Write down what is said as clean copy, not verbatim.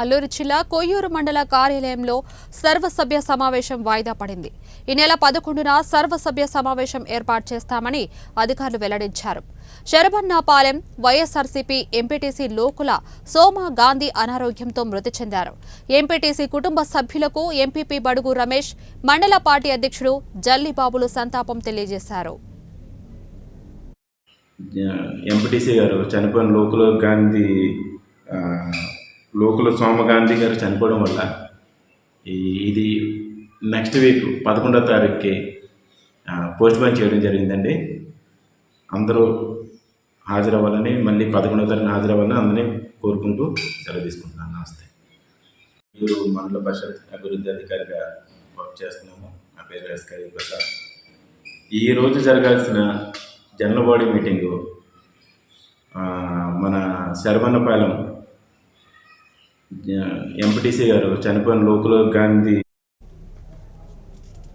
అల్లూరు జిల్లా కొయ్యూరు మండల కార్యాలయంలో సర్వసభ్య సమావేశం వాయిదా పడింది. ఈ నెల 11న సర్వసభ్య సమావేశం ఏర్పాటు చేస్తామని అధికారులు వెల్లడించారు. శరభన్నాపాలెం వైఎస్ఆర్సీపీ ఎంపీటీసీ లోకుల సోమా గాంధీ అనారోగ్యంతో మృతి చెందారు. ఎంపీటీసీ కుటుంబ సభ్యులకు ఎంపీపీ బడుగు రమేష్, మండల పార్టీ అధ్యక్షుడు జల్లిబాబులు సంతాపం తెలియజేశారు. ఎంపీటీసీ గారు చనిపోయిన లోకుల సోమగాంధీ గారు చనిపోవడం వల్ల ఇది నెక్స్ట్ వీక్ 11వ తారీఖుకి పోస్ట్పోన్ చేయడం జరిగిందండి. అందరూ హాజరవ్వాలని, మళ్ళీ 11వ తారీఖున హాజరవ్వాలని అందరినీ కోరుకుంటూ సెలవు తీసుకుంటున్నాను. నమస్తే. మీరు మండల పరిషత్ అభివృద్ధి అధికారిగా వర్క్ చేస్తున్నాము. నా పేరు ఎస్కే ప్రసాద్. ఈరోజు జరగాల్సిన జనరల్ బాడీ మీటింగు మన శరభన్నపాలెం ఎంపీటీసీ గారు చనిపోయిన లోకుల గాంధీ